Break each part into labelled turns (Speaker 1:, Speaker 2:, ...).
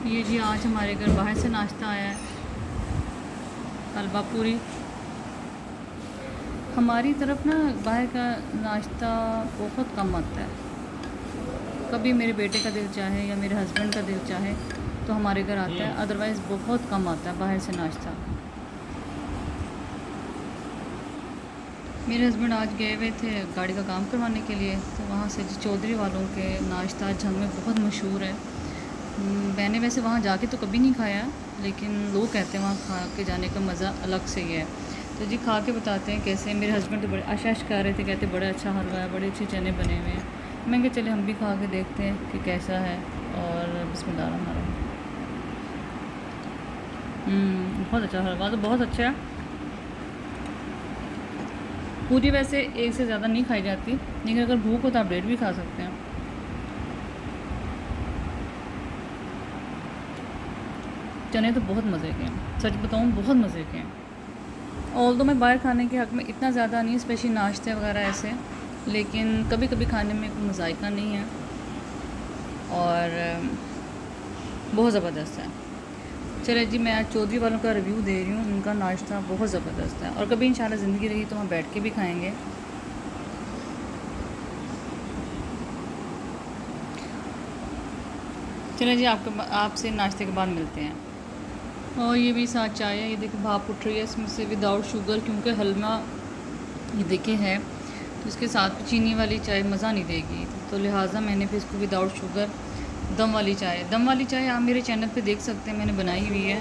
Speaker 1: ये जी आज हमारे घर बाहर से नाश्ता आया है, हलवा पूरी। हमारी तरफ ना बाहर का नाश्ता बहुत कम आता है। कभी मेरे बेटे का दिल चाहे या मेरे हस्बैंड का दिल चाहे तो हमारे घर आता है, अदरवाइज़ बहुत कम आता है बाहर से नाश्ता। मेरे हस्बैंड आज गए हुए थे गाड़ी का काम करवाने के लिए, तो वहाँ से जी चौधरी वालों के नाश्ता झंग में बहुत मशहूर है। मैंने वैसे वहाँ जाके तो कभी नहीं खाया, लेकिन लोग कहते हैं वहाँ खा के जाने का मज़ा अलग से ही है। तो जी खा के बताते हैं कैसे। मेरे हस्बैंड तो बड़े आशाश कर रहे थे, कहते बड़ा अच्छा हलवा है, बड़े अच्छे चने बने हुए हैं। मैं कहा चले हम भी खा के देखते हैं कि कैसा है। और बिस्मिल्लाह रहमान रहीम। बहुत अच्छा हलवा, तो बहुत अच्छा है। पूरी वैसे एक से ज़्यादा नहीं खाई जाती, लेकिन अगर भूख हो तो आप 1.5 भी खा सकते हैं। चने तो बहुत मज़े के हैं, सच बताऊँ बहुत मज़े के हैं। ऑल दो मैं बाहर खाने के हक़ में इतना ज़्यादा नहीं, स्पेशली नाश्ते वगैरह ऐसे, लेकिन कभी कभी खाने में कोई मज़ायका नहीं है और बहुत ज़बरदस्त है। चले जी मैं आज चौधरी वालों का रिव्यू दे रही हूँ। उनका नाश्ता बहुत ज़बरदस्त है और कभी इंशाल्लाह ज़िंदगी रही तो वहाँ बैठ के भी खाएँगे। चले जी आपसे नाश्ते के बाद मिलते हैं। और ये भी साथ चाय है, ये देखिए भाप उठ रही है इसमें से विदाउट शुगर, क्योंकि हलवा ये देखिए है तो इसके साथ चीनी वाली चाय मज़ा नहीं देगी, तो लिहाजा मैंने फिर इसको विदाउट शुगर दम वाली चाय आप मेरे चैनल पे देख सकते हैं, मैंने बनाई हुई है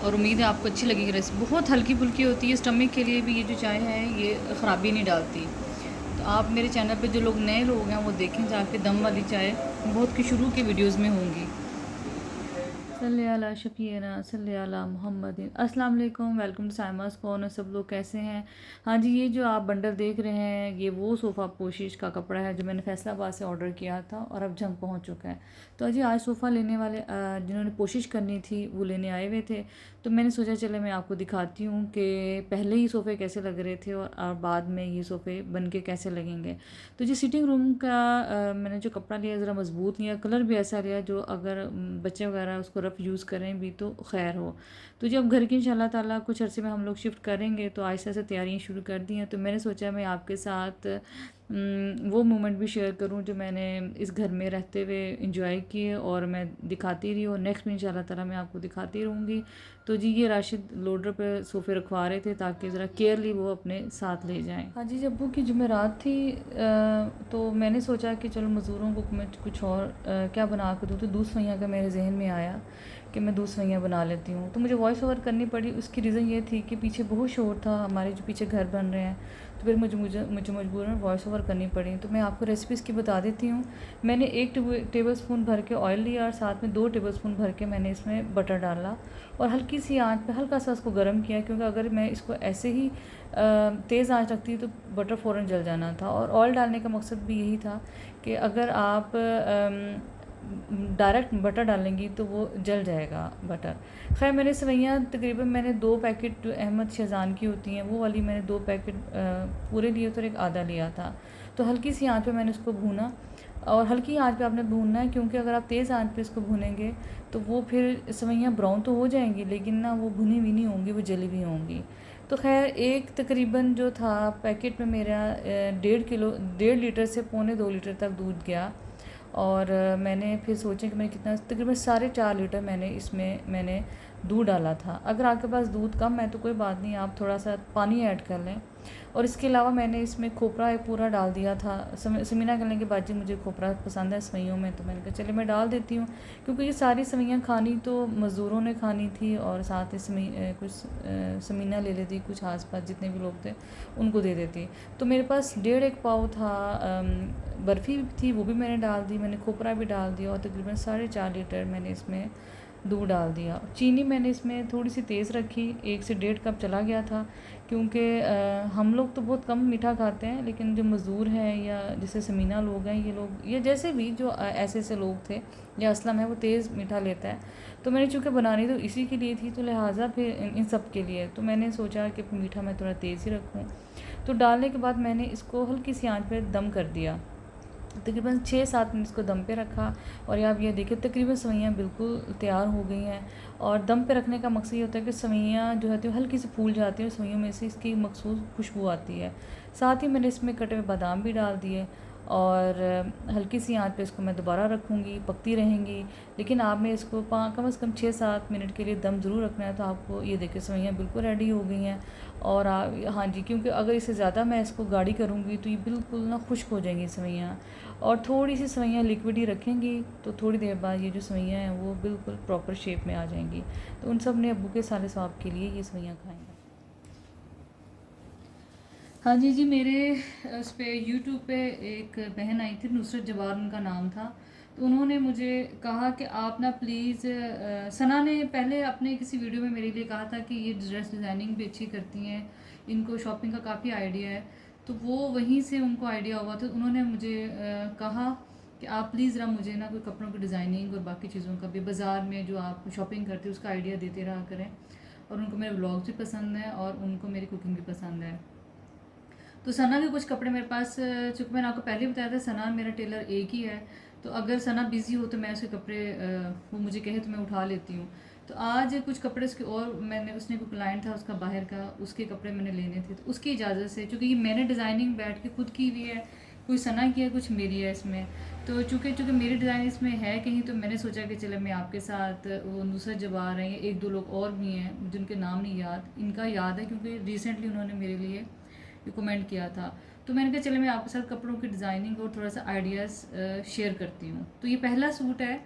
Speaker 1: और उम्मीद है आपको अच्छी लगेगी। रेसिपी बहुत हल्की फुल्की होती है, स्टमक के लिए भी ये जो चाय है ये ख़राबी नहीं डालती। तो आप मेरे चैनल पे जो लोग नए लोग हैं वो देखें जाके, दम वाली चाय बहुत की शुरू के वीडियोज़ में होंगी। सल्ले अला शफ़ीना सल्ले अला मुहम्मदिन। अस्सलाम वालेकुम, वेलकम टू साइमास कॉर्नर। सब लोग कैसे हैं? हाँ जी, ये जो आप बंडल देख रहे हैं ये वो सोफ़ा पोशिश का कपड़ा है जो मैंने फैसलाबाद से ऑर्डर किया था और अब जंग पहुंच चुका है। तो अजी आज सोफ़ा लेने वाले जिन्होंने कोशिश करनी थी वो लेने आए हुए थे, तो मैंने सोचा चले मैं आपको दिखाती हूँ कि पहले ही सोफ़े कैसे लग रहे थे और बाद में ये सोफ़े बन के कैसे लगेंगे। तो जी सिटिंग रूम का मैंने जो कपड़ा लिया ज़रा मज़बूत लिया, कलर भी ऐसा लिया जो अगर बच्चे वगैरह उसको रफ़ यूज़ करें भी तो खैर हो। तो जब घर की इंशाल्लाह ताला कुछ अरसे में हम लोग शिफ्ट करेंगे तो आहिस्ता से तैयारियां शुरू कर दी हैं। तो मैंने सोचा मैं आपके साथ वो मोमेंट भी शेयर करूं जो मैंने इस घर में रहते हुए इंजॉय किए और मैं दिखाती रही, और नेक्स्ट में इंशाल्लाह ताला मैं आपको दिखाती रहूँगी। तो जी ये राशिद लोडर पे सोफ़े रखवा रहे थे ताकि ज़रा केयरली वो अपने साथ ले जाएं। हाँ जी, जब वो की जुमेरात थी तो मैंने सोचा कि चलो मज़दूरों को मैं कुछ और क्या बना कर दूँ, तो दूध सवैयाँ का मेरे जहन में आया कि मैं दूध सवैयाँ बना लेती हूँ। तो मुझे वॉइस ओवर करनी पड़ी, उसकी रीज़न ये थी कि पीछे बहुत शोर था, हमारे जो पीछे घर बन रहे हैं, तो फिर मुझे मजबूरन वॉइस ओवर करनी पड़ी। तो मैं आपको रेसिपीज़ की बता देती हूँ। मैंने 1 टेबल स्पून भर के ऑयल लिया और साथ में 2 टेबल स्पून भर के मैंने इसमें बटर डाला और हल्की सी आंच पे हल्का सा उसको गर्म किया, क्योंकि अगर मैं इसको ऐसे ही तेज़ आंच रखती तो बटर फ़ौरन जल जाना था। और ऑयल डालने का मकसद भी यही था कि अगर आप डायरेक्ट बटर डालेंगी तो वो जल जाएगा बटर। खैर मैंने सेवइयाँ तकरीबन मैंने 2 पैकेट जो अहमद शेज़ान की होती हैं वो वाली मैंने 2 पैकेट पूरे लिए तो एक आधा लिया था। तो हल्की सी आंच पे मैंने उसको भूना, और हल्की आंच पे आपने भूनना है, क्योंकि अगर आप तेज़ आंच पे इसको भूनेंगे तो वो फिर सेवइयाँ ब्राउन तो हो जाएंगी लेकिन ना वो भुनी हुई नहीं होंगी, वो जली हुई होंगी। तो खैर एक तकरीबन जो था पैकेट में मेरा 1.5 लीटर से 1.25 लीटर तक दूध गया। और मैंने फिर सोचा कि मैंने कितना, तकरीबन 4.5 लीटर मैंने दूध डाला था। अगर आपके पास दूध कम है तो कोई बात नहीं, आप थोड़ा सा पानी ऐड कर लें। और इसके अलावा मैंने इसमें खोपरा एक पूरा डाल दिया था। समीना कहने के बाद जी मुझे खोपरा पसंद है सवैयों में, तो मैंने कहा चलिए मैं डाल देती हूँ, क्योंकि ये सारी सवैयाँ खानी तो मज़दूरों ने खानी थी और साथ ही कुछ समीना ले लेती, कुछ आस पास जितने भी लोग थे उनको दे देती। तो मेरे पास 1.5 पाव था, बर्फ़ी थी वो भी मैंने डाल दी, मैंने खोपरा भी डाल दिया और तकरीबन 4.5 लीटर मैंने इसमें दूध डाल दिया। चीनी मैंने इसमें थोड़ी सी तेज़ रखी, 1 से 1.5 कप चला गया था, क्योंकि हम लोग तो बहुत कम मीठा खाते हैं, लेकिन जो मज़दूर हैं या जैसे समीना लोग हैं, ये लोग या जैसे भी जो ऐसे लोग थे, या असलम है वो तेज़ मीठा लेता है। तो मैंने चूँकि बनानी तो इसी के लिए थी, तो लिहाजा फिर इन सब के लिए तो मैंने सोचा कि मीठा मैं थोड़ा तेज़ ही रखूँ। तो डालने के बाद मैंने इसको हल्की सी आंच पे दम कर दिया। तकरीबन 6-7 मिनट इसको दम पे रखा और आप ये देखिए तकरीबन सवैयाँ बिल्कुल तैयार हो गई हैं। और दम पे रखने का मकसद ये होता है कि सवैयाँ जो है हल्की सी फूल जाती है और सवैयों में से इसकी मखसूस खुशबू आती है। साथ ही मैंने इसमें कटे हुए बादाम भी डाल दिए और हल्की सी आंच पे इसको मैं दोबारा रखूँगी, पकती रहेंगी। लेकिन आपने इसको कम से कम 6-7 मिनट के लिए दम ज़रूर रखना है। तो आपको ये देखिए सवैयाँ बिल्कुल रेडी हो गई हैं। और हाँ जी, क्योंकि अगर इससे ज़्यादा मैं इसको गाढ़ी करूँगी तो ये बिल्कुल ना खुश्क हो जाएंगी सवैयाँ, और थोड़ी सी सवैयाँ लिक्विड ही रखेंगी तो थोड़ी देर बाद ये जो सवैयाँ हैं वो बिल्कुल प्रॉपर शेप में आ जाएंगी। तो उन सब ने अब्बू के साले सवाब के लिए ये सवैयाँ खाएँगे। हाँ जी जी, मेरे उस पर यूट्यूब पे एक बहन आई थी, नुसरत जवार उनका नाम था। तो उन्होंने मुझे कहा कि आप ना प्लीज़, सना ने पहले अपने किसी वीडियो में मेरे लिए कहा था कि ये ड्रेस डिज़ाइनिंग भी अच्छी करती हैं, इनको शॉपिंग का काफ़ी आइडिया है। तो वो वहीं से उनको आइडिया हुआ। तो उन्होंने मुझे कहा कि आप प्लीज़ ज़रा मुझे ना कोई कपड़ों की डिज़ाइनिंग और बाकी चीज़ों का भी, बाज़ार में जो आप शॉपिंग करते हैं उसका आइडिया देते रहा करें। और उनको मेरे व्लॉग्स भी पसंद है और उनको मेरी कुकिंग भी पसंद है। तो सना के कुछ कपड़े मेरे पास, चूँकि मैंने आपको पहले बताया था सना मेरा टेलर एक ही है। तो अगर सना बिज़ी हो तो मैं उसके कपड़े, वो मुझे कहे तो मैं उठा लेती हूँ। तो आज कुछ कपड़े उसके, और मैंने, उसने कोई क्लाइंट था उसका बाहर का, उसके कपड़े मैंने लेने थे। तो उसकी इजाज़त से, चूँकि ये मैंने डिज़ाइनिंग बैठ के खुद की हुई है, कुछ सना की है कुछ मेरी है इसमें। तो चूँकि मेरी डिज़ाइन इसमें है कहीं, तो मैंने सोचा कि चलो मैं आपके साथ, वो नुसरत जवार हैं, एक दो लोग और भी हैं जिनके नाम नहीं याद, इनका याद है क्योंकि रिसेंटली उन्होंने मेरे लिए कमेंट किया था। तो मैंने कहा चलो मैं आपके साथ कपड़ों की डिज़ाइनिंग और थोड़ा सा आइडियाज़ शेयर करती हूँ। तो ये पहला सूट है,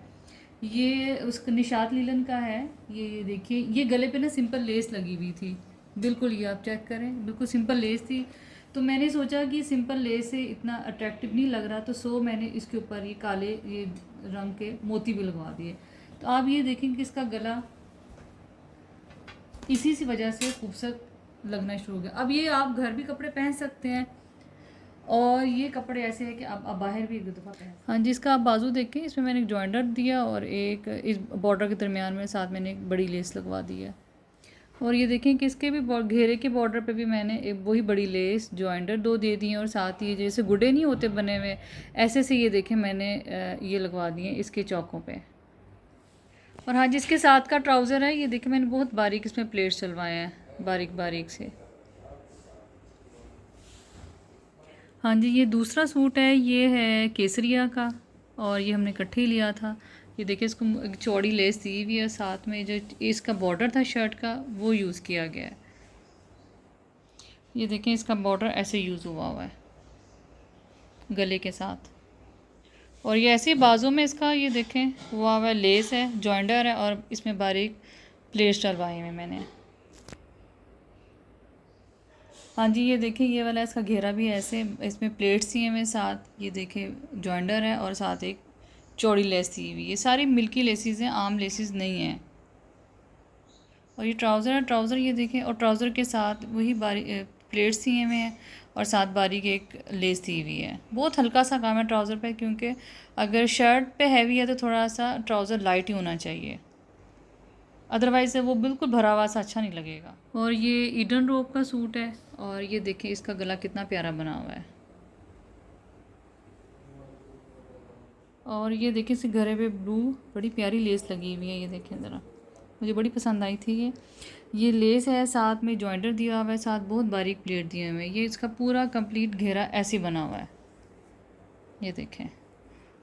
Speaker 1: ये उसका निशात लीलन का है। ये देखिए, ये गले पे ना सिंपल लेस लगी हुई थी, बिल्कुल ये आप चेक करें, बिल्कुल सिंपल लेस थी। तो मैंने सोचा कि सिंपल लेस से इतना अट्रैक्टिव नहीं लग रहा, तो मैंने इसके ऊपर ये काले ये रंग के मोती भी लगवा दिए। तो आप ये देखें कि इसका गला इसी सी वजह से खूबसूरत लगना शुरू हो गया। अब ये आप घर भी कपड़े पहन सकते हैं, और ये कपड़े ऐसे हैं कि आप बाहर भी एक दो दफ़ा पहन। हाँ जी, इसका आप बाजू देखें, इसमें मैंने एक जॉइंटर दिया और एक इस बॉर्डर के दरमियान में साथ मैंने एक बड़ी लेस लगवा दी है। और ये देखें कि इसके भी घेरे के बॉर्डर पे भी मैंने एक वही बड़ी लेस जॉइंटर 2 दे दी हैं, और साथ ही जैसे गुड्डे नहीं होते बने हुए ऐसे से, ये देखें मैंने ये लगवा दिए इसके चौकों पे। और हाँ, जिसके साथ का ट्राउज़र है, ये देखिए मैंने बहुत बारीक इसमें प्लेट्स चलवाए हैं, बारीक बारीक से। हाँ जी, ये दूसरा सूट है, ये है केसरिया का, और ये हमने इकट्ठे ही लिया था। ये देखिए, इसको एक चौड़ी लेस दी हुई है, साथ में जो इसका बॉर्डर था शर्ट का वो यूज़ किया गया है। ये देखें, इसका बॉर्डर ऐसे यूज़ हुआ है गले के साथ, और ये ऐसे बाजू में इसका ये देखें हुआ हुआ लेस है, जॉइंटर है, और इसमें बारीक प्लेट्स डलवाए हुए मैंने। हाँ जी, ये देखिए, ये वाला इसका घेरा भी ऐसे, इसमें प्लेट्स सी हैं, साथ ये देखें जॉइंटर है और साथ एक चौड़ी लेस दी हुई। ये सारी मिल्की लेसिस हैं, आम लेसिस नहीं हैं। और ये ट्राउज़र है, ट्राउज़र ये देखें, और ट्राउज़र के साथ वही बारीक प्लेट्स सी हुए हैं, और साथ बारीक एक लेस दी हुई है। बहुत हल्का सा काम है ट्राउज़र पे, क्योंकि अगर शर्ट पे हैवी है तो थोड़ा सा ट्राउज़र लाइट ही होना चाहिए, अदरवाइज़ वो बिल्कुल भरा हुआ सा अच्छा नहीं लगेगा। और ये ईडन रोब का सूट है, और ये देखिए इसका गला कितना प्यारा बना हुआ है। और ये देखिए इस घरे पे ब्लू बड़ी प्यारी लेस लगी हुई है, ये देखें ज़रा, मुझे बड़ी पसंद आई थी ये लेस है, साथ में जॉइंटर दिया हुआ है, साथ बहुत बारीक प्लेट दिए हुए हैं। ये इसका पूरा कंप्लीट घेरा ऐसे बना हुआ है, ये देखें।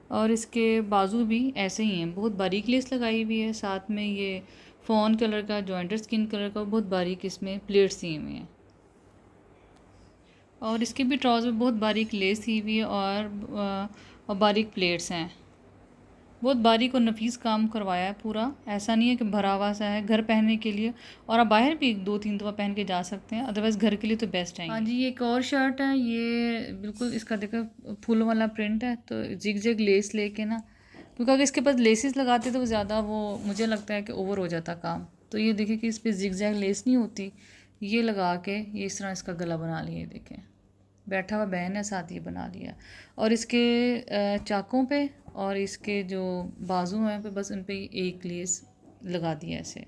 Speaker 1: और इसके बाजू भी ऐसे ही हैं, बहुत बारीक लेस लगाई हुई है, साथ में ये फ़ॉन कलर का जॉइंटर स्किन कलर का बहुत बारीक इसमें प्लेट्स दिए हुए हैं। और इसके भी ट्राउज़र बहुत बारीक लेस दी हुई है, और बारीक प्लेट्स हैं, बहुत बारीक और नफीस काम करवाया है पूरा। ऐसा नहीं है कि भरा हुआ सा है, घर पहनने के लिए, और आप बाहर भी 2-3 दफ़ा पहन के जा सकते हैं, अदरवाइज़ घर के लिए तो बेस्ट है। हाँ जी, ये एक और शर्ट है, ये बिल्कुल इसका देखो फूल वाला प्रिंट है, तो जिग जिग लेस लेके ना, क्योंकि अगर इसके पास लेसेस लगाते तो वो ज़्यादा, वो मुझे लगता है कि ओवर हो जाता काम। तो ये देखिए कि इस पर जिग जैग लेस नहीं होती, ये लगा के ये इस तरह इसका गला बना लिया, देखें बैठा हुआ बहन है, साथ ये बना लिया। और इसके चाकों पे और इसके जो बाजू हैं पे बस उन पे एक लेस लगा दिया ऐसे।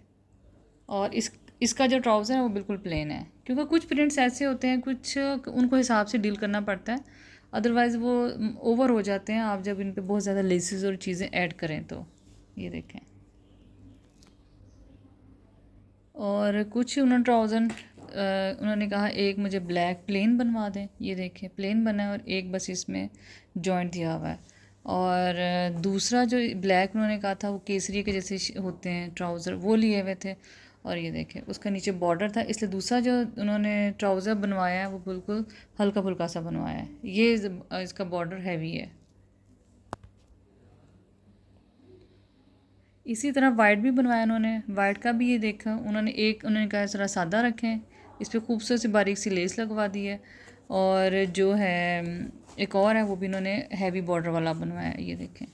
Speaker 1: और इसका जो ट्राउज़र है वो बिल्कुल प्लेन है, क्योंकि कुछ प्रिंट्स ऐसे होते हैं, कुछ उनको हिसाब से डील करना पड़ता है, अदरवाइज़ वो ओवर हो जाते हैं आप जब इन पे बहुत ज़्यादा लेसेस और चीज़ें ऐड करें तो। ये देखें। और कुछ उन्होंने ट्राउज़र उन्होंने कहा एक मुझे ब्लैक प्लेन बनवा दें। ये देखें प्लेन बना है और एक बस इसमें जॉइंट दिया हुआ है। और दूसरा जो ब्लैक उन्होंने कहा था वो केसरी के जैसे होते हैं ट्राउज़र, वो लिए हुए थे। और ये देखें उसका नीचे बॉर्डर था, इसलिए दूसरा जो उन्होंने ट्राउज़र बनवाया है वो बिल्कुल हल्का फुल्का सा बनवाया है। ये इसका बॉर्डर हैवी है। इसी तरह वाइट भी बनवाया उन्होंने। वाइट का भी ये देखा उन्होंने कहा थोड़ा सादा रखें, इस पर खूबसूरत सी बारीक सी लेस लगवा दी है। और जो है एक और है वो भी उन्होंने हैवी बॉर्डर वाला बनवाया है। ये देखें।